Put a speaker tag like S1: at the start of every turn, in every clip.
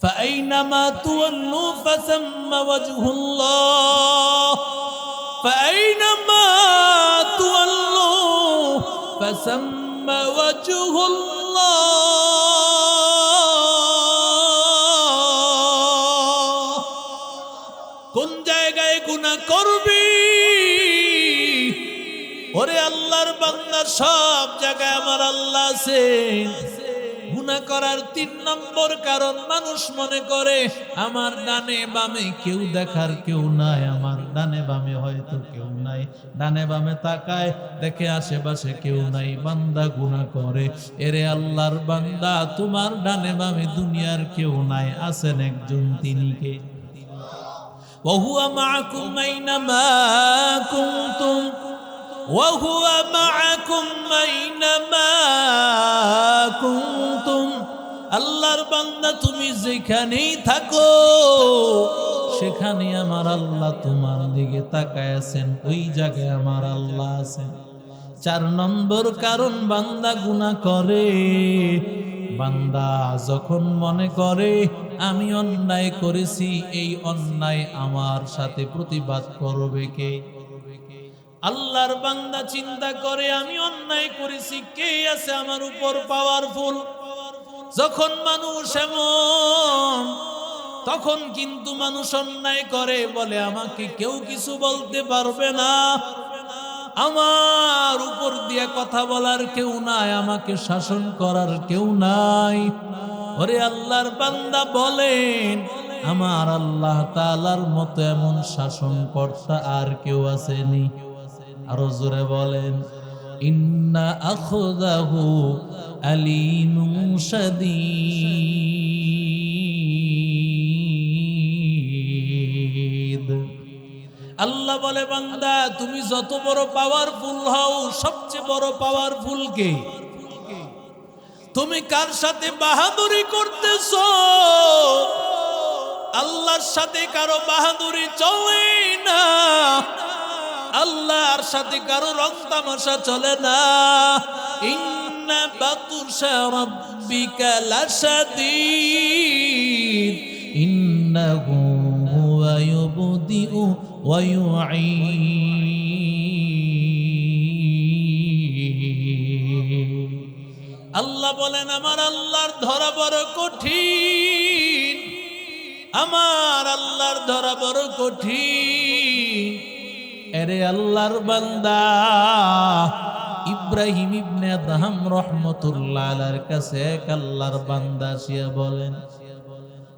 S1: فأينما تولوا فثم وجه الله فأينما تولوا فثم وجه الله কোন জায়গায় গুনাহ করবি ওরে আল্লাহর বান্দা সব জায়গায় আমার আল্লাহ আছেন গুনাহ করার ৩ নম্বর কারণ মানুষ মনে করে আমার ডানে বামে কেউ দেখার কেউ নাই আমার ডানে বামে হয়তো কেউ নাই ডানে বামে তাকায় দেখে আশেপাশে কেউ নাই বান্দা গুনাহ করে এরে আল্লাহর বান্দা তোমার ডানে বামে দুনিয়ার কেউ নাই আছেন একজন তিনি কে وهو معكم أينما كنتم وهو معكم أينما كنتم আল্লাহর বান্দা তুমি যেখানেই থাকো সেখানে আমার আল্লাহ তোমার দিকে তাকায় আছেন ওই জায়গায় আমার আল্লাহ আছেন ৪ নম্বর কারণ বান্দা গুনাহ করে বান্দা যখন মনে করে আমি অন্যায় করেছি এই অন্যায় আমার সাথে প্রতিবাদ করবে কে আল্লাহর বান্দা চিন্তা করে আমি অন্যায় করেছি কে আছে আমার উপর পাওয়ারফুল যখন মানুষ এমন তখন কিন্তু মানুষ অন্যায় করে বলে আমাকে কেউ কিছু বলতে পারবে না আমার উপর দিয়ে কথা বলার কেউ নাই আমাকে শাসন করার কেউ নাই ওরে আল্লাহর বান্দা বলেন আমার আল্লাহ তাআলার মতো এমন শাসনকর্তা আর কেউ আসেনি আরো জোরে বলেন ইন্না আখযাহু আলীমুন শাদীদ আল্লাহ বলে বান্দা তুমি যত বড় পাওয়ারফুল হও সবচেয়ে বড় পাওয়ারফুল কে তুমি কার সাথে বাহাদুরি করতেছো আল্লাহর সাথে কারো বাহাদুরি চলে না আল্লাহর সাথে কারো রং তামাশা চলে না ইন্না বাতুশা রাব্বিকা লাশাদীদ ইন্নাহু হুয়া ইউবদিউ ওয়া ইউঈদ আল্লাহ বলেন আমার আল্লাহর ধরা বড় কঠিন আমার আল্লাহর ধরা বড় কঠিন এরে আল্লাহর বান্দা ইব্রাহিম ইবনে আদহাম রাহমাতুল্লাহ আলাইহির কাছে এক আল্লাহর বান্দা আসিয়া বলেন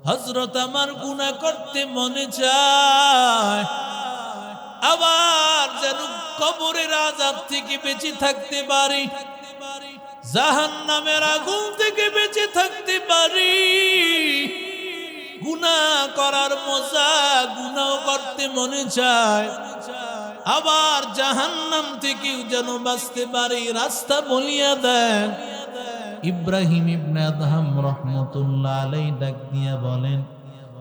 S1: হযরত আমার গুনাহ করতে মনে চায় আবার যেন কবরের আযাব থেকে বেঁচে থাকতে পারি জাহান্নামের আগুন থেকে বেঁচে থাকতে পারি গুনাহ করার মজা গুনাহ করতে মনে চায় আবার জাহান্নাম থেকে যেন বাঁচতে পারি রাস্তা বলিয়া দেন ইব্রাহিম ইবনে আদহাম রাহমাতুল্লাহ আলাইহি ডাক দিয়া বলেন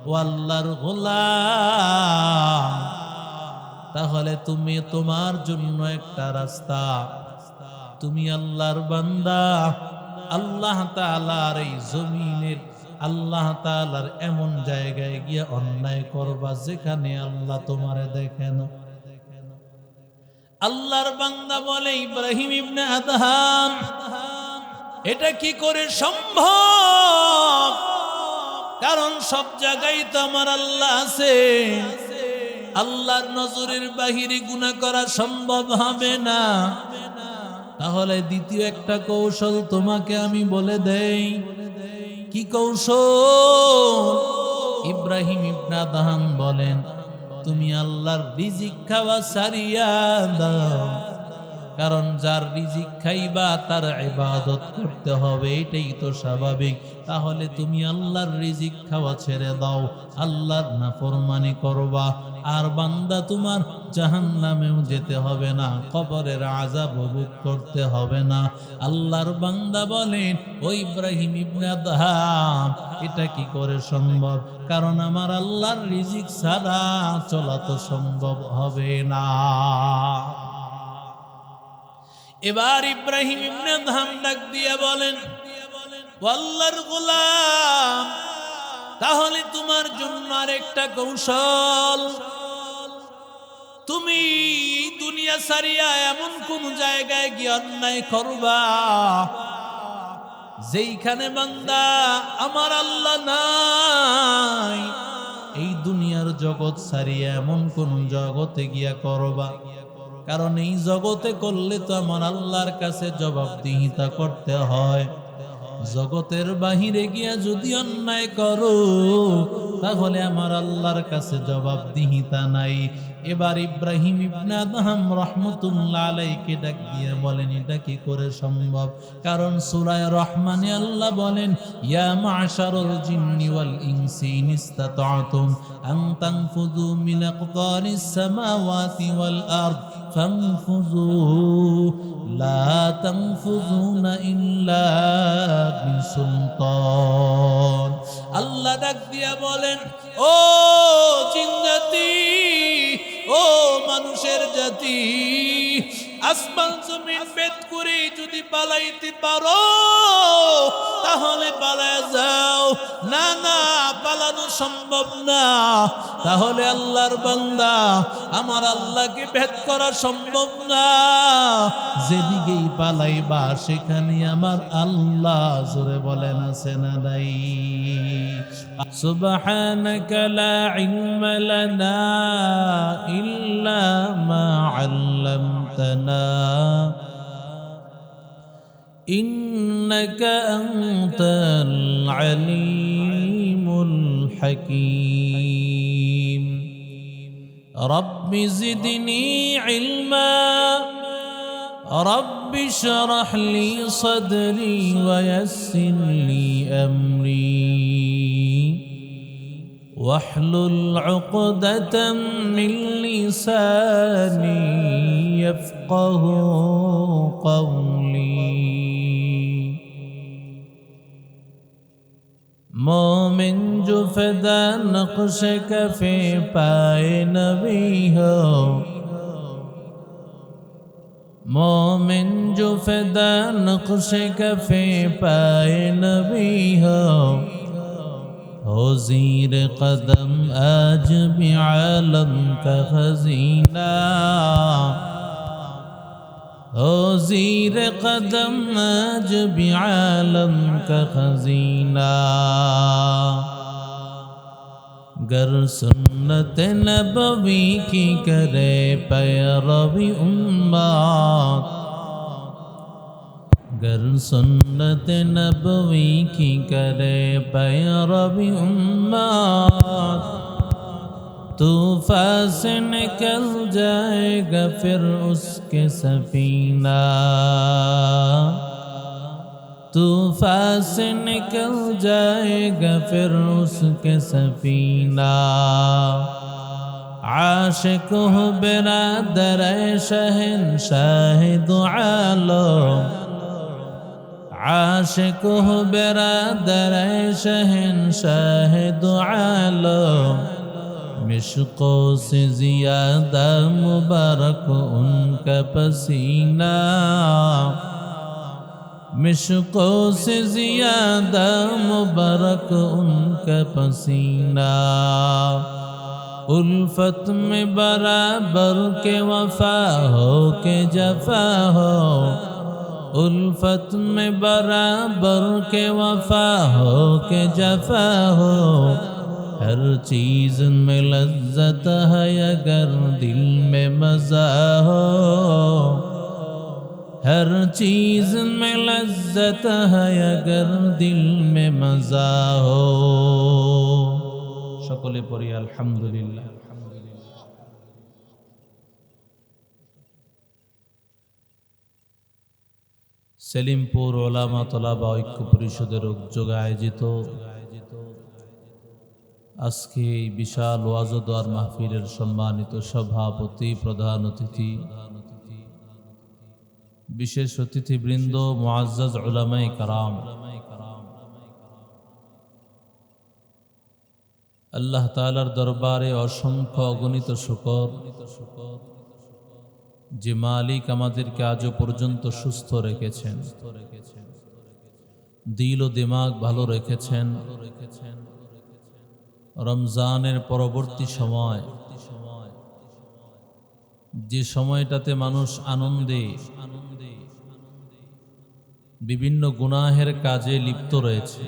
S1: ও আল্লাহর গোলাম তাহলে তুমি তোমার জন্য একটা রাস্তা তুমি আল্লাহর বান্দা আল্লাহ তাআলার এই জমিনের আল্লাহ তাআলার এমন জায়গায় গিয়ে অন্যায় করবা যেখানে আল্লাহ তোমারে দেখে না আল্লাহর বান্দা বলে ইব্রাহিম ইবনে আদহাম এটা কি করে সম্ভব কারণ সব জায়গায় তো আমার আল্লাহ আছে আল্লাহর নজরের বাহিরে গুনাহ করা সম্ভব হবে না তাহলে দ্বিতীয় একটা কৌশল তোমাকে আমি বলে দেই কি কৌশল ইব্রাহিম ইবনে আদহাম বলেন তুমি আল্লাহর রিজিক খাওয়া ছাড়িয়া দাও কারণ যার রিজিক খাইবা তার ইবাদত করতে হবে এটাই তো স্বাভাবিক তাহলে তুমি আল্লাহর রিজিক খাওয়া ছেড়ে দাও আল্লাহর নাফরমানি করবা আর বান্দা তোমার জাহান্নামেও যেতে হবে না কবরের আযাব ভোগ করতে হবে না আল্লাহর বান্দা বলেন ও ইব্রাহিম ইবনে আদহাম এটা কি করে সম্ভব কারণ আমার আল্লাহর রিজিক ছাড়া চলা তো সম্ভব হবে না এবার ইব্রাহিম ইবনে আদহাম ডাক দিয়া বলেন ও আল্লাহর গোলাম তাহলে তোমার জন্য আরেকটা কৌশল, তুমি দুনিয়া ছাড়িয়া এমন কোন জায়গায় গিয়ে অন্যায় করবা যেইখানে বান্দা আমার আল্লাহ নাই। এই দুনিয়ার জগৎ ছাড়িয়া এমন কোন জগতে গিয়া করবা, কারণ এই জগতে করলে তো আমার আল্লাহর কাছে জবাবদিহিতা করতে হয়। জগতের বাহিরে গিয়া যদি অন্যায় করো তাহলে আমার আল্লাহর কাছে জবাবদিহিতা নাই। এবার ইব্রাহিম ইবনে আদহাম রাহমাতুল্লাহ আলাইহিকে ডাক দিয়ে বলেন, এটা কি করে সম্ভব? কারণ সূরা রহমানে আল্লাহ বলেন, ইয়া মা'শারাল জিন্নি ওয়াল ইনসি ইন ইসতাতা'তুম আন তানফুযু মিন আকতারিস সামাওয়াতি ওয়াল আরদ ফানফুযু লা তানফুযুনা ইল্লা বিসুলতান। আল্লাহ ডাক দিয়া বলেন, ও জিন জাতি, ও মানুষের জাতি, আসমান জমিন ভেদ করে যদি পালাইতে পারো তাহলে পালায় যাও। না না, পালানো সম্ভব না। তাহলে আল্লাহর বান্দা, আমার আল্লাহকে ভেদ করা সম্ভব না। যেদিকেই পালাইবা সেখানে আমার আল্লাহ, জোরে বলেন আছে না নাই? সুবহানাকা লা ইলমা লানা ইল্লা মা আল্লামতানা ইন্নাকা আনতাল আলিমুল হাকীম। রব্বি জিদনি ইলমা রব্বি শরহ লি সদরি ওয়া ইয়াসসির লি আমরি واحلل عقدة من لساني يفقه قولي। مومن جو فدا نقش کفے پائے نبی ہو، مومن جو فدا نقش کفے پائے نبی ہو، ہو زیر قدم آج بھی عالم کا خزینہ، ہو زیر قدم آج بھی عالم کا خزینہ۔ گر سنت نبوی کی کرے پیروی امت، گر سنت نبوی کی کرے پیروی امت، طوفان سے نکل جائے گا پھر اس کے سفینہ، طوفان سے نکل جائے گا پھر اس کے سفینہ۔ عاشق ہو برادر شہنشاہ دو عالم، عاشق ہو برادر شہنشاہ دو عالم، مشقوں سے زیادہ مبارک ان کا پسینہ، مشقوں سے زیادہ مبارک ان کا پسینہ۔ الفت میں برابر کے وفا ہو کے جفا ہو، الفت میں برابر کے وفا ہو کے جفا ہو، ہر چیز میں لذت ہے اگر دل میں مزہ ہو، ہر چیز میں لذت ہے اگر دل میں مزہ ہو۔ সকলে পড়ি আলহামদুলিল্লাহ। সেলিমপুর ওলামা তলাবা ঐক্য পরিষদের উদ্যোগে আয়োজিত আজকে এই বিশাল ওয়াজ ও দোয়ার মাহফিলের সম্মানিত সভাপতি, প্রধান অতিথি, বিশেষ অতিথিবৃন্দ, মুআজ্জাজ উলামায়ে কেরাম, আল্লাহ তাআলার দরবারে অসংখ্য অগণিত শুকর যে মালিক আমাদেরকে আজও পর্যন্ত সুস্থ রেখেছেন, দিল ও দিমাগ ভালো রেখেছেন, রমজানের পরবর্তী সময়, যে সময়টাতে মানুষ আনন্দে বিভিন্ন গুনাহের কাজে লিপ্ত রয়েছে,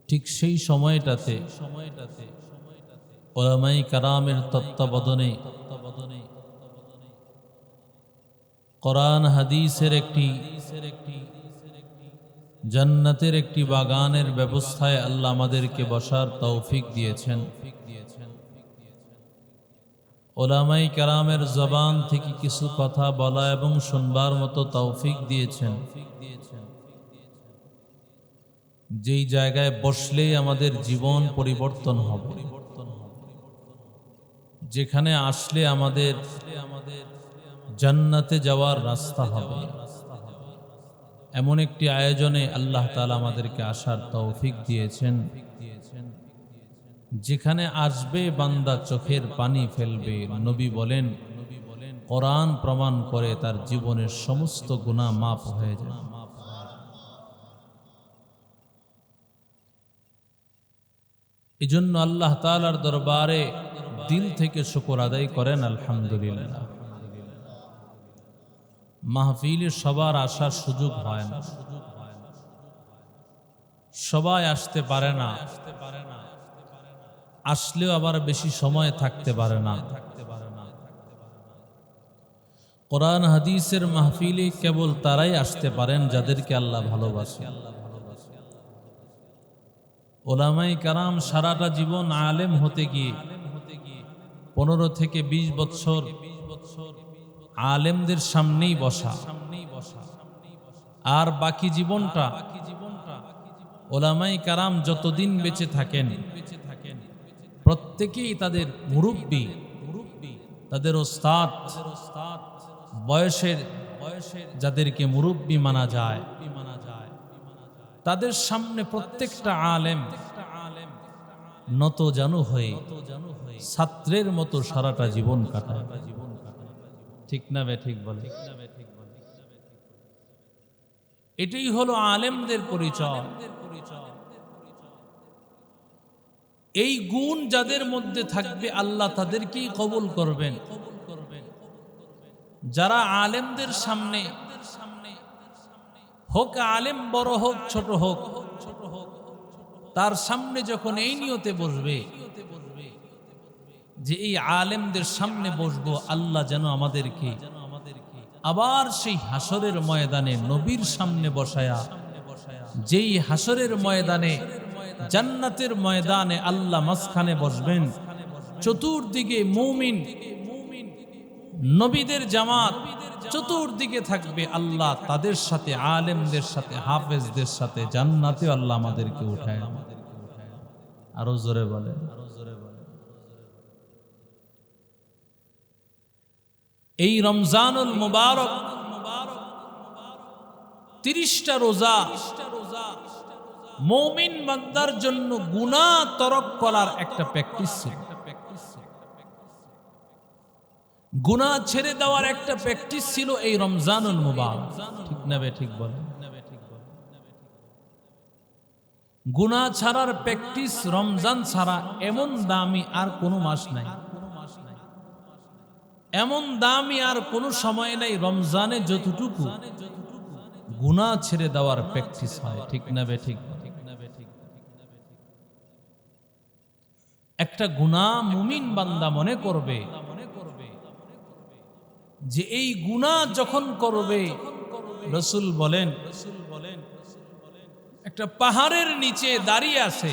S1: ঠিক সেই সময়টাতে উলামায়ে কেরামের তত্ত্বাবধানে কোরআন হাদিসের একটি জান্নাতের একটি বাগানের ব্যবস্থায় আল্লাহ আমাদেরকে বসার তৌফিক দিয়েছেন। উলামায়ে কেরামের জবান থেকে কিছু কথা বলা এবং শুনবার মতো তৌফিক দিয়েছেন, যেই জায়গায় বসলেই আমাদের জীবন পরিবর্তন হবে, যেখানে আসলে আমাদের জান্নাতে যাওয়ার রাস্তা হবে, এমন একটি আয়োজনে আল্লাহ তাআলা আমাদেরকে আসার তৌফিক দিয়েছেন, যেখানে আসবে বান্দা চোখের পানি ফেলবে। নবী বলেন, কোরআন প্রমাণ করে তার জীবনের সমস্ত গুনাহ মাফ হয়ে যায়। এজন্য আল্লাহ তাআলার দরবারে দিল থেকে শুকর আদায় করেন আলহামদুলিল্লাহ। মাহফিলে সবার আসার সুযোগ হয় না, সবাই আসতে পারে না, আসলেও আবার বেশি সময় থাকতে পারে না। কোরআন হাদিসের মাহফিলে কেবল তারাই আসতে পারেন যাদেরকে আল্লাহ ভালোবাসে। উলামায়ে কেরাম সারাটা জীবন আলেম হতে গিয়ে 15 থেকে 20 বছর আলেমদের সামনেই বসা, আর বাকি জীবনটা উলামায়ে কেরাম যতদিন বেঁচে থাকেন প্রত্যেকেই তাদের মুরব্বী, তাদের ওস্তাদ, বয়সের যাদেরকে মুরব্বী মানা যায়, তাদের সামনে প্রত্যেকটা আলেম নত জানু হয়ে ছাত্রের মতো সারাটা জীবন কাটায়। ঠিক না বে ঠিক বলে? এটাই হলো আলেমদের পরিচয়। এই গুণ যাদের মধ্যে থাকবে আল্লাহ তাদেরকেই কবুল করবেন। যারা আলেমদের সামনে, হোক আলেম বড় হোক ছোট হোক, তার সামনে যখন এই নিয়তে বসবে যে এই আলেমদের সামনে বসবো, আল্লাহ যেন আমাদেরকে আবার সেই হাসরের ময়দানে নবীর সামনে বসায়া, যেই হাসরের ময়দানে জান্নাতের ময়দানে আল্লাহ মাঝখানে বসবেন, চতুর্দিকে মুমিন নবীদের জামাত চতুর্দিকে থাকবে, আল্লাহ তাদের সাথে, আলেমদের সাথে, হাফেজদের সাথে জান্নাতে আল্লাহ আমাদেরকে উঠায়। আরো জোরে বলে। এই রমজানুল মুবারক 30টা রোজা মুমিন বান্দার জন্য গুনাহ তরক করার একটা প্র্যাকটিস ছিল, গুনাহ ছেড়ে দেওয়ার একটা প্র্যাকটিস ছিল এই রমজানুল মুবারক। ঠিক না বে ঠিক বলে? গুনাহ ছাড়ার প্র্যাকটিস রমজান ছাড়া এমন দামি আর কোনো মাস নাই, এমন দামি আর কোনো সময় নাই রমজানে যতটুকু গুনাহ ছেড়ে দেওয়ার প্র্যাকটিস হয়। ঠিক না বে ঠিক? একটা গুনাহ মুমিন বান্দা মনে করবে যে এই গুনাহ যখন করবে, রাসূল বলেন একটা পাহাড়ের নিচে দাঁড়িয়ে আছে,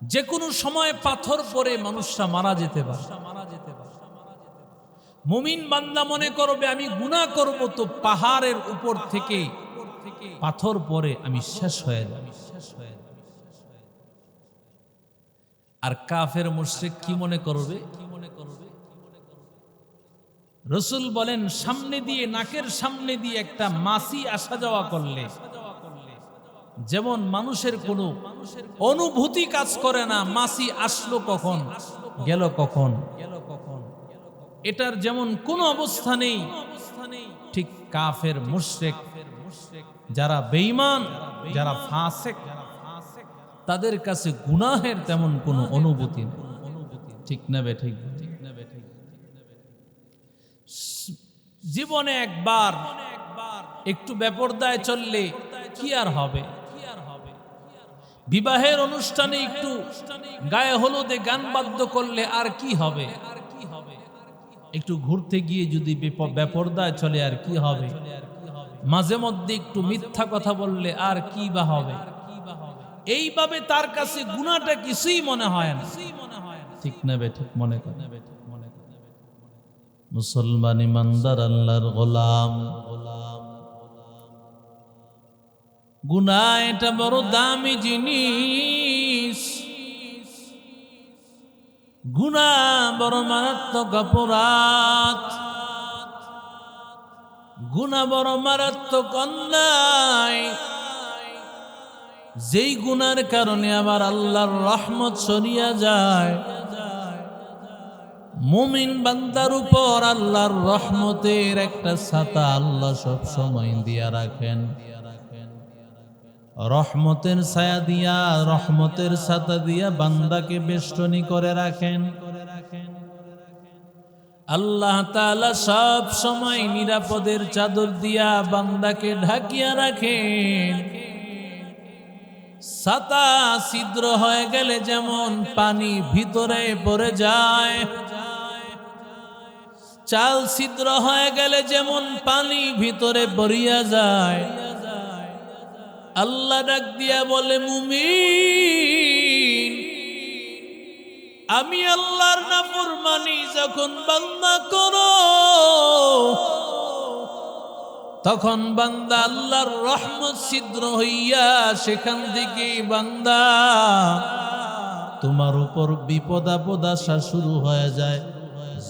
S1: যে কোনো সময় পাথর পড়ে মানুষটা মারা যেতে পারে। মুমিন বান্দা মনে করবে আমি গুনাহ করব তো পাহাড়ের উপর থেকে পাথর পড়ে আমি শেষ হয়ে যাব। আর কাফের মুশরিক কি মনে করবে? রাসূল বলেন সামনে দিয়ে, নাকের সামনে দিয়ে একটা মাছি আসা যাওয়া করলে যেমন মানুষের কোনো অনুভূতি কাজ করে না, মাছি আসলো কখন গেল কখন, এটার যেমন কোনো অবস্থা নেই, ঠিক কাফের মুশরিক যারা বেঈমান, যারা ফাসিক, তাদের কাছে গুনাহের তেমন কোনো অনুভূতি নেই। ঠিক না বে ঠিক? জীবনে একবার একটু বেপরদায় চললে কি আর হবে? বিবাহের অনুষ্ঠানে একটু গায়ে হলুদে গান বাদ্য করলে আর কি হবে? একটু ঘুরতে গিয়ে যদি বেপরদায় চলে আর কি হবে? মাঝে মধ্যে একটু মিথ্যা কথা বললে আর কি বা হবে? এইভাবে তার কাছে গুনাহটা কিছুই মনে হয় না। ঠিক না বে ঠিক? মনে করে মুসলমান ইমানদার আল্লাহর গোলাম, গুনাহ এটা বড় দামি জিনিস। গুনাহ বড় মারাত্মক অপরাধ, গুনাহ বড় মারাত্মক অন্যায়। যেই গুনার কারণে আবার আল্লাহর রহমত সরিয়া যায়। মুমিন বান্দার উপর আল্লাহর রহমতের একটা ছাতা আল্লাহ সব সময় দিয়া রাখেন। রহমতের ছায়া দিয়া, রহমতের ছাতা দিয়া বান্দাকে বেষ্টনী করে রাখেন। আল্লাহ তাআলা সব সময় নিরাপদের চাদর দিয়া বান্দাকে ঢাকিয়া রাখেন। ছাতা ছিদ্র হয়ে গেলে যেমন পানি ভিতরে পড়ে যায়, চাল ছিদ্র হয়ে গেলে যেমন পানি ভিতরে পড়িয়া যায়, আল্লাহ ডাক দিয়া বলে, মুমিন, আমি আল্লাহর নাফরমানি যখন বান্দা করো, তখন বান্দা আল্লাহর রহমত ছিদ্র হইয়া সেখান থেকে বান্দা তোমার উপর বিপদ আপদ আসা শুরু হয়ে যায়।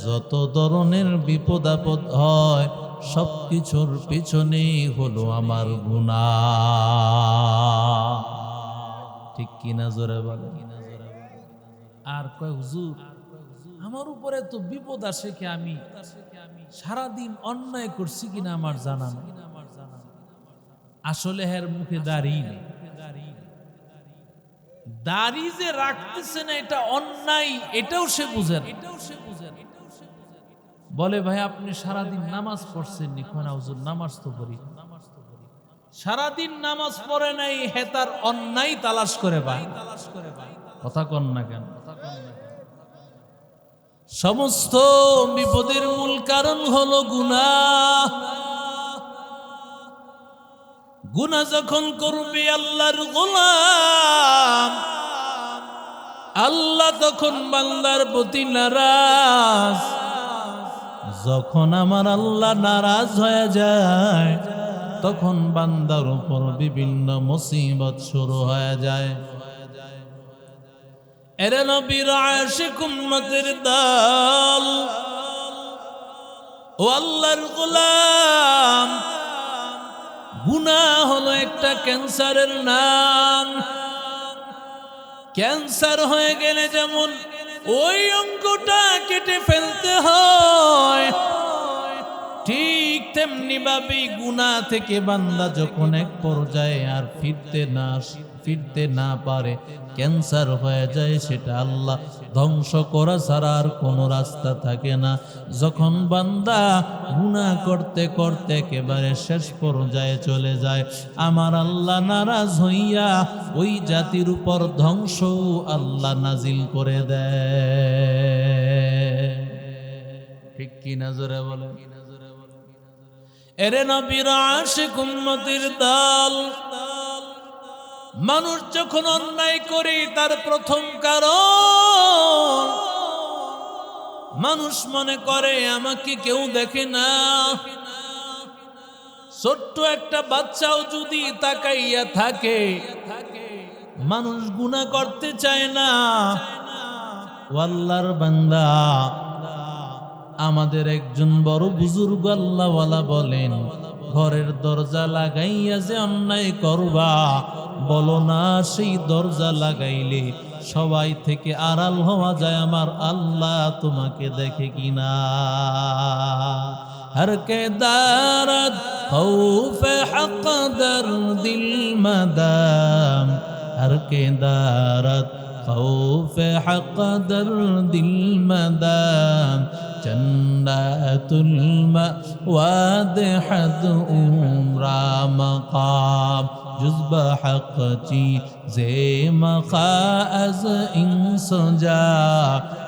S1: যত ধরনের বিপদ আপদ হয় সবকিছুর পিছনেই হলো আমার গুনাহ। ঠিক কিনা জোরে বলে? আর কয় হুজুর, আমার উপরে তো বিপদ আসে কি আমি সারাদিন অন্যায় করছি কিনা আমার জানা নেই। আসলে হের মুখে দাড়ি নেই, দাড়ি যে রাখতেছে না এটা অন্যায়, এটাও সে বুঝে না। বলে, ভাই আপনি সারাদিন নামাজ পড়ছেন নি? কোন হুজুর নামাজ তো পড়ি। সারাদিন নামাজ পড়ে নাই, হে তার অন্যায় তালাশ করে ভাই। কথা কন না কেন? সমস্ত বিপদের মূল কারণ হলো গুনাহ। গুনাহ যখন করবে আল্লাহর গোলাম, আল্লাহ তখন বান্দার প্রতি নারাজ। যখন আমার আল্লাহ নারাজ হয়ে যায়, তখন বান্দার উপর বিভিন্ন মুসিবত শুরু হয়ে যায়। এরে নবীর আশিক উম্মতের দল, ও আল্লাহর গোলাম, গুনাহ হলো একটা ক্যান্সারের নাম। ক্যান্সার হয়ে গেলে যেমন ওই অঙ্গটা কেটে ফেলতে হয়, ঠিক তেমনি ভাবে গুনাহ থেকে বান্দা যখন এক পর্যায়ে আর ফিরতে না পারে, ক্যান্সার হয়ে যায়, সেটা আল্লাহ ধ্বংস করা ছাড়া আর কোনো রাস্তা থাকে না। যখন বান্দা গুনাহ করতে করতে একেবারে শেষ পর্যায়ে চলে যায়, আমার আল্লাহ নারাজ হইয়া ওই জাতির উপর ধ্বংস আল্লাহ নাজিল করে দেয়। ঠিক কি না জোরে বলে? এরে নবীর আশিক উম্মতের দল, মানুষ যখন অন্যায় করে তার প্রথম কারণ মানুষ মনে করে আমাকে কেউ দেখে না। ছোট্ট একটা বাচ্চাও যদি তাকাইয়া থাকে, মানুষ গুনাহ করতে চায় না। আল্লাহর বান্দা, আমাদের একজন বড় বুজুর্গ আল্লাহওয়ালা বলেন, ঘরের দরজা লাগাইয়া যে অন্যায় করবা, বলো না সেই দরজা লাগাইলে সবাই থেকে আড়াল হওয়া যায় আমার আল্লাহ তোমাকে দেখে কিনা। हर के दारद खौफ हक दर्दिल मदाम हर के दारद खौफ हक दर्दिल मदाम जन्नतुल मवाद हद उम्रा मकाम जुज़्ब हक चीज़े मखा अज़ इंसजा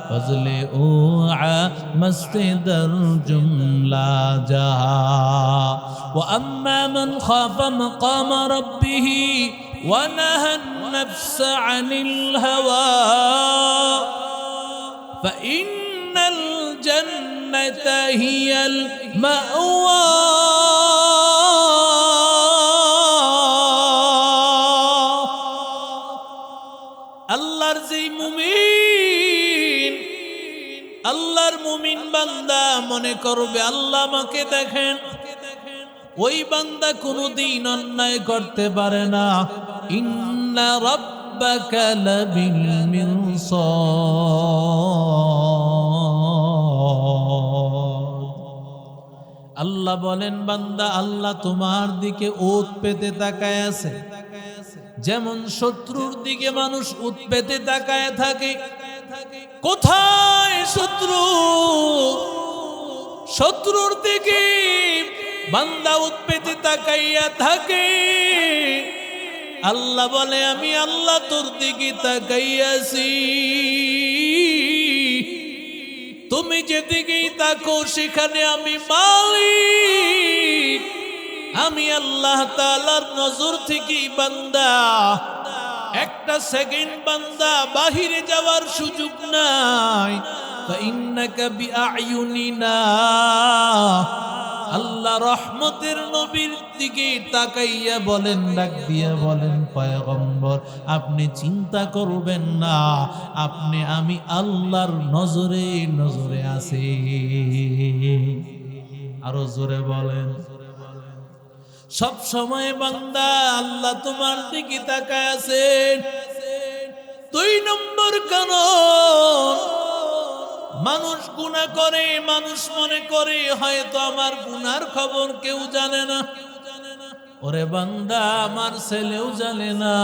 S1: फज़ले उआ मस्त दर जुमला जहा व अम्मा मन खाफ मकाम रब्बिही व नहा नफ्स अनिल हवा फ़इन्नल जन्नत हियल मअवा अल्लाहर जे मुमिन আল্লাহর মুমিন বান্দা মনে করবে আল্লাহ আমাকে দেখেন, ওই বান্দা কোনদিন অন্যায় করতে পারে না। ইন্না রাব্বাকা লাবিল মিরসাদ। আল্লাহ বলেন বান্দা আল্লাহ তোমার দিকে ওত পেতে তাকায় আছে, যেমন শত্রুর দিকে মানুষ ওত পেতে তাকায় থাকে। কোথায় শত্রু? শত্রুর দিকে বান্দা উৎপেতে তাকাইয়া থাকে। আল্লাহ বলে আমি আল্লাহ তোর দিকে তাকাইয়াছি, তুমি যেদিকেই তাকো সেখানে আমি মালিক। আমি আল্লাহ তাআলার নজর থেকে বান্দা একটা সেকেন্ড বান্দা বাহিরে যাওয়ার সুযোগ নাই। ফাইন্নাকা বিআয়ুনিনা। আল্লাহ রহমতের নবীর দিকে তাকাইয়া বলেন, ডাক দিয়া বলেন পয়গম্বর আপনি চিন্তা করবেন না, আপনি আমি আল্লাহর নজরে নজরে আছে। আরো জোরে বলেন। সব সময় বান্দা আল্লাহ তোমার দিকে তাকায় আছেন। 2 নম্বর কারণ, মানুষ গুনাহ করে, মানুষ মনে করে হয়তো আমার গুনার খবর কেউ জানে না। ওরে বান্দা আমার ছেলেও জানে না,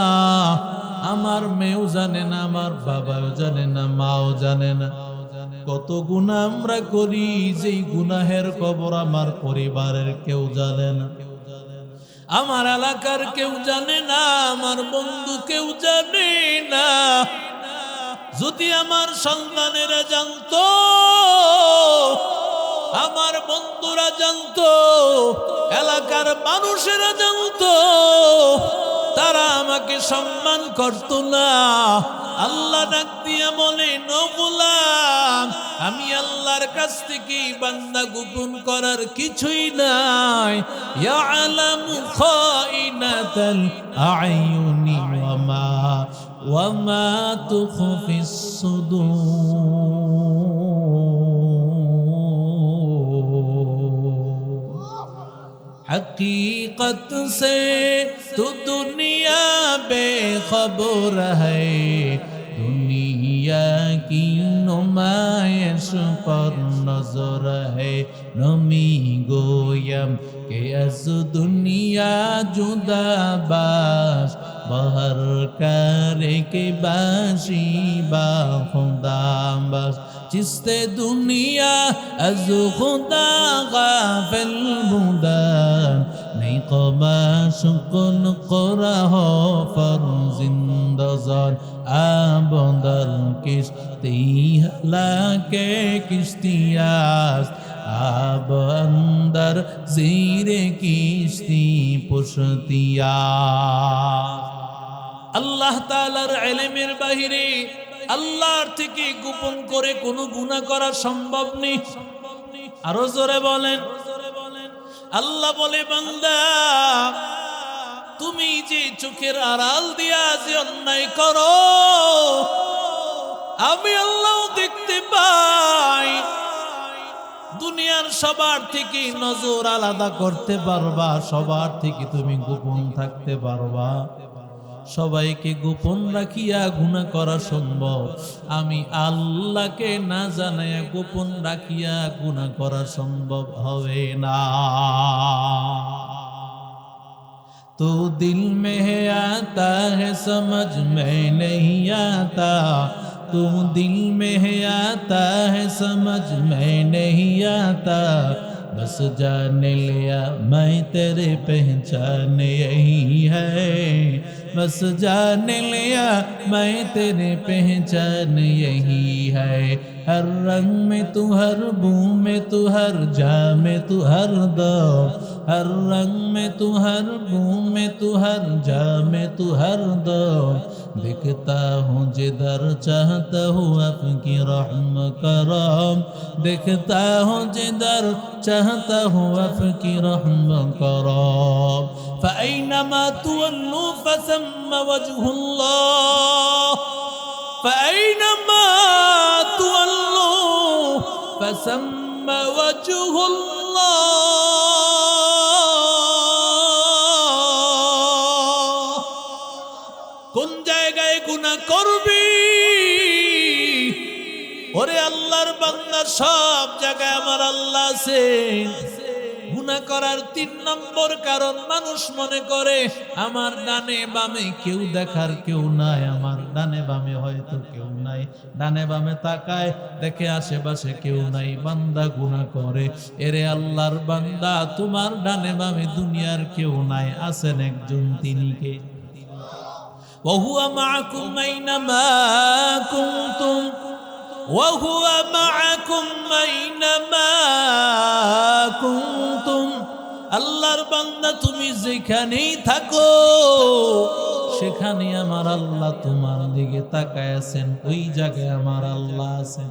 S1: আমার মেয়েও জানে না, আমার বাবাও জানে না, মাও জানে না। কত গুনাহ আমরা করি যেই গুনাহের খবর আমার পরিবারের কেউ জানে না, আমার এলাকার কেউ জানে না, আমার বন্ধু কেউ জানে না। যদি আমার সন্তানেরা জানতো, আমার বন্ধুরা জানতো, এলাকার মানুষেরা জানতো, তারা আমাকে সম্মান করতো না। আল্লাহ ডাক দিয়া বলেন ও গোলাম, আমি আল্লাহর কাছ থেকে বান্দা গোপন করার কিছুই নাই। ইয়ালামু খাইনাতাল আয়ুনি ওয়া মা তুখফিস সুদূর। हकीकत से तो दुनिया बेखबर है, दुनिया की नुमाइश पर नजर है। नमी गोयम के अज दुनिया जुदा बाश, बहर करे के बाशी बा खुदा बस। जिसते दुनिया अज खुदा गाफिल बुदान, नहीं कबा शुक्न करा हो फर जिंदजान। आबदल किश्ती हलाके किश्तियास, आब अंदर जीरे किश्ती पुश्तिया। আল্লাহ তাআলার ইলমের বাহিরে আল্লাহর থেকে গোপন করে কোনো গুনাহ করা সম্ভব নেই। আরো জোরে বলেন। আল্লাহ বলে বান্দা তুমি যে চোখের আড়াল দিয়া যে অন্যায় করো, আমি আল্লাহ দেখতে পাই। দুনিয়ার সবার থেকে নজর আলাদা করতে পারবা, সবার থেকে তুমি গোপন থাকতে পারবা। সবাইকে গোপন রাখিয়া গুনাহ করা সম্ভব, আমি আল্লাহকে না জানাইয়া গোপন রাখিয়া গুনাহ করা সম্ভব হবে না। तो दिल में है आता है समझ में नहीं आता, तू दिल में है आता है समझ में नहीं आता, बस जान लिया मैं तेरे पहचान यही है, बस जान लिया मैं तेरे पहचान यही है। हर रंग में तू, हर बू में तू, हर जा में तू, हर दम, हर रंग में तू, हर बू में तू, हर जा में तू, हर दम, दिखता हूँ जिधर चाहता हूँ आपकी रहम करम, दिखता हूँ जिधर चाहता हूँ आपकी रहम करम। फअैनमा तुवल्लू फसम्मा वजहुल्लाह, फअैनमा तुवल्लू फसम्मा वजहुल्लाह। কোন জায়গায় গুনাহ করবি ওরে আল্লাহর বান্দা, সব জায়গায় আমার আল্লাহ আছে। গুনাহ করার 3 নম্বর কারণ, মানুষ মনে করে আমার ডানে বামে কেউ দেখার কেউ নাই, আমার ডানে বামে হয়তো কেউ নাই, ডানে বামে তাকায় দেখে আশেপাশে কেউ নাই, বান্দা গুনাহ করে। এরে আল্লাহর বান্দা, তোমার ডানে বামে দুনিয়ার কেউ নাই, আছেন একজন, তিনি কে? وهو معكم أينما كنتم, وهو معكم أينما كنتم। আল্লাহর বান্দা, তুমি যেখানেই থাকো সেখানে আমার আল্লাহ তোমার দিকে তাকায় আছেন, ওই জায়গায় আমার আল্লাহ আছেন।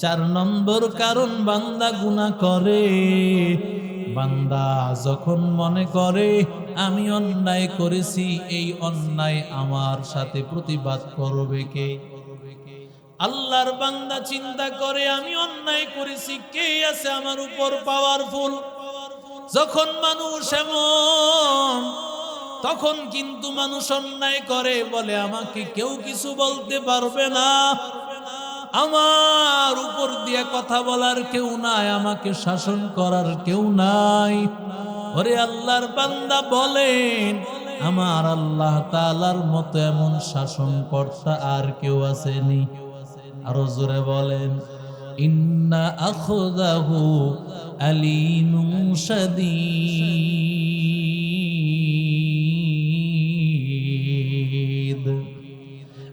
S1: 4 নম্বর কারণ বান্দা গুনাহ করে, বান্দা যখন মনে করে আমি অন্যায় করেছি, এই অন্যায় আমার সাথে প্রতিবাদ করবে কে? আল্লাহর বান্দা চিন্তা করে আমি অন্যায় করেছি, কে আছে আমার উপর পাওয়ারফুল? যখন মানুষ এমন, তখন কিন্তু মানুষ অন্যায় করে, বলে আমাকে কেউ কিছু বলতে পারবে না, আমার উপর দিয়ে কথা বলার কেউ নাই, আমাকে শাসন করার কেউ নাই। ওরে আল্লাহর বান্দা বলেন, আমার আল্লাহ তাআলার মতো এমন শাসনকর্তা আর কেউ আসেনি? আরো জোরে বলেন, ইন্না আখযাহু আলীমুন শাদীদ।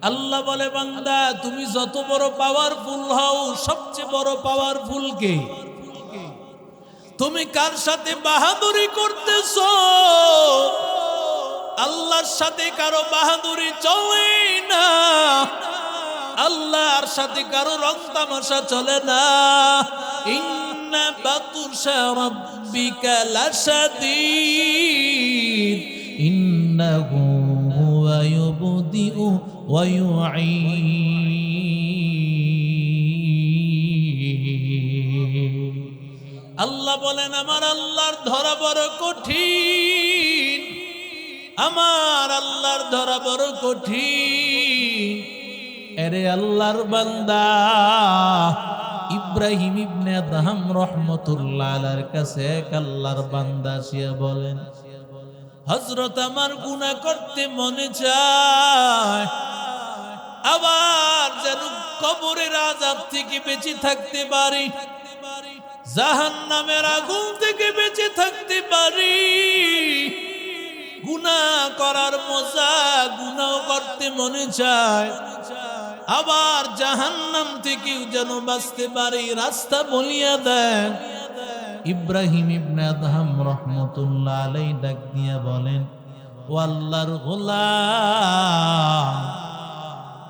S1: আল্লাহ বলে, বান্দা তুমি যত বড় পাওয়ারফুল হও, সবচেয়ে বড় পাওয়ারফুল কে? তুমি কার সাথে বাহাদুরি করতেছো? আল্লাহর সাথে কারো বাহাদুরি চলে না, আল্লাহর সাথে কারো রং তামাশা চলে না। ইন্না বাতুশা রাব্বিকা লাশাদীদ, ইন্নাহু হুয়া ইউবদিউ ওয়া ইউঈদ। আল্লাহ বলেন, আমার আল্লাহর ধরা বড় কঠিন, আমার আল্লাহর ধরা বড় কঠিন। এরে আল্লাহর বান্দা, ইব্রাহিম ইবনে আদহাম রাহমাতুল্লাহ আলাইহির কাছে এক আল্লাহর বান্দা আসিয়া বলেন, হযরত আমার গুনাহ করতে মনে চায়, আবার যেন কবরের আযাব থেকে বেঁচে থাকতে পারি, জাহান্নামের আগুন থেকে বেঁচে থাকতে পারি। গুনাহ করার মজা, গুনাহ করতে মনে চায়, আবার জাহান্নাম থেকেও যেন বাঁচতে পারি, রাস্তা বলিয়া দেন। ইব্রাহিম ইবনে আদহাম রাহমাতুল্লাহ আলাইহি ডাক দিয়া বলেন, ও আল্লাহর গোলাম,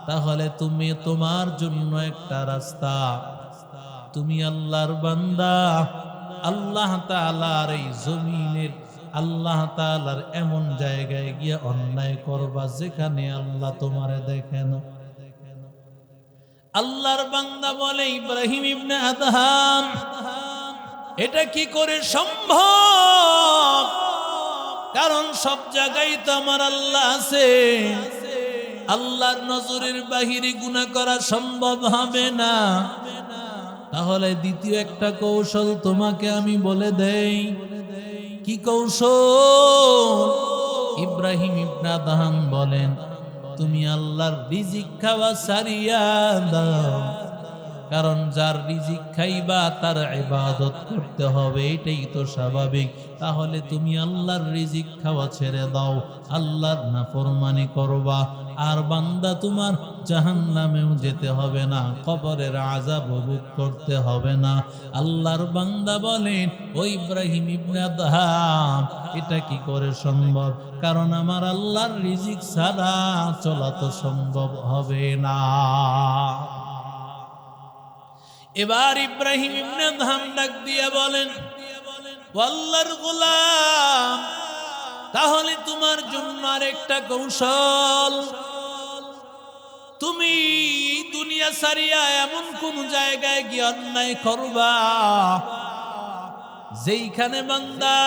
S1: তাহলে তুমি তোমার জন্য একটা রাস্তা, তুমি আল্লাহর বান্দা, আল্লাহ তাআলার এই জমিনের, আল্লাহ তাআলার এমন জায়গায় গিয়ে অন্যায় করবা যেখানে আল্লাহ তোমারে দেখে না। আল্লাহর বান্দা বলে, ইব্রাহিম ইবনে আদহাম, এটা কি করে সম্ভব? কারণ সব জায়গায় তো আমার আল্লাহ আছে। আল্লাহর নজরের বাহিরে গুনাহ করা সম্ভব হবে না। তাহলে দ্বিতীয় একটা কৌশল তোমাকে আমি বলে দেই। কি কৌশল? ইব্রাহিম ইবনে আদহাম বলেন, তুমি আল্লাহর রিজিক খাওয়া ছাড়িয়া দাও। কারণ যার রিজিক খাইবা তার ইবাদত করতে হবে, এটাই তো স্বাভাবিক। তাহলে তুমি আল্লাহর রিজিক খাওয়া ছেড়ে দাও, আল্লাহর নাফরমানি করবা, আর বান্দা তোমার জাহান্নামেও যেতে হবে না, কবরের আযাব ভোগ করতে হবে না। আল্লাহর বান্দা বলেন, ও ইব্রাহিম ইবনে আদহাম, এটা কি করে সম্ভব? কারণ আমার আল্লাহর রিজিক ছাড়া চলা তো সম্ভব হবে না। এবার ইব্রাহিম ইবনে আদহাম ডাক দিয়ে বলেন, ও আল্লাহর গোলাম, তাহলে তোমার জন্য আরেকটা কৌশল। তুমি দুনিয়া ছাড়িয়া এমন কোন জায়গায় গিয়ে অন্যায় করবা যেইখানে বান্দা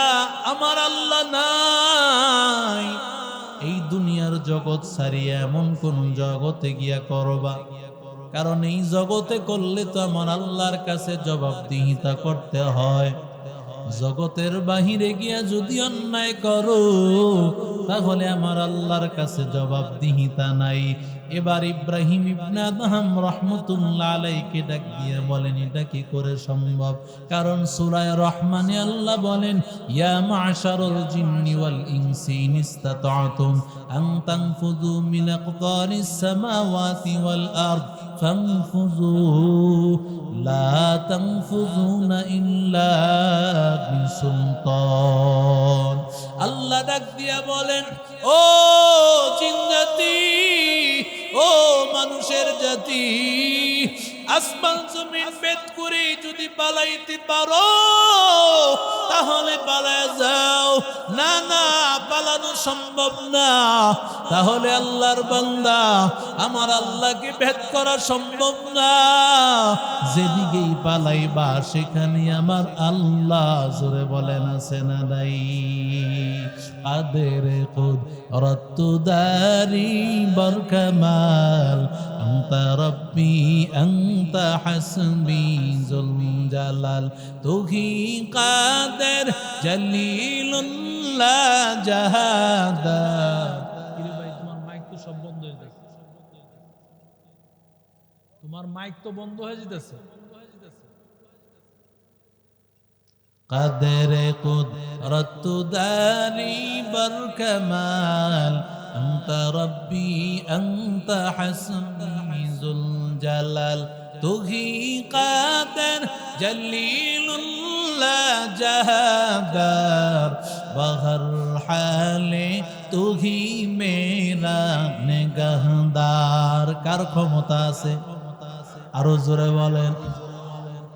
S1: আমার আল্লাহ নাই। এই দুনিয়ার জগৎ ছাড়িয়া এমন কোন জগতে গিয়া করবা, কারণ এই জগতে করলে তো আমার আল্লাহর কাছে জবাবদিহিতা করতে হয়। জগতের বাহিরে গিয়া যদি অন্যায় করো তাহলে আমার আল্লাহর কাছে জবাবদিহিতা নাই। এবার ইব্রাহিম ইবনে আদহাম রাহমাতুল্লাহ আলাইহি ডাক দিয়ে বলেন, এটা কি করে সম্ভব? কারণ সূরা রহমানে আল্লাহ বলেন, ইয়া মা'শারাল জিন্নি ওয়াল ইনসি ইন ইসতাতা'তুম আন তানফুযু মিন আকতারিস সামাওয়াতি ওয়াল আরদ ফানফুযু লা তানফুযুনা ইল্লা বিসুলতান। আল্লাহ ডাক দিয়া বলেন, ও জিন জাতি, ও মানুষের জাতি, আসমান জমিন ভেদ করে যদি পালাইতে পারো তাহলে পালায় যাও। না না, পালানো সম্ভব না। তাহলে আল্লাহর বান্দা, আমার আল্লাহকে ভেদ করা সম্ভব না। যেদিকেই পালাইবা সেখানে আমার আল্লাহ, জোরে বলেন আছে না নাই? কাদের কুদরত দারি বরকামাল আনতা রব্বি আনতা হাসবি জুল জালাল তুহি কাদের জলিলুল্লাহ জাহাদা। কিরে ভাই, তোমার মাইক তো সব বন্ধ হয়ে যাচ্ছে। তোমার মাইক তো বন্ধ হয়ে যেতেছে। কাদের কুদরত দারি বরকামাল আনতা রব্বি আনতা হাসবি জুল জালাল তুহি কাদের জলিলুল্লাহ জাহাদার বহর হালে তুহি মেরা নিগাহদার। কার ক্ষমতা আছে? আরো জোরে বলেন।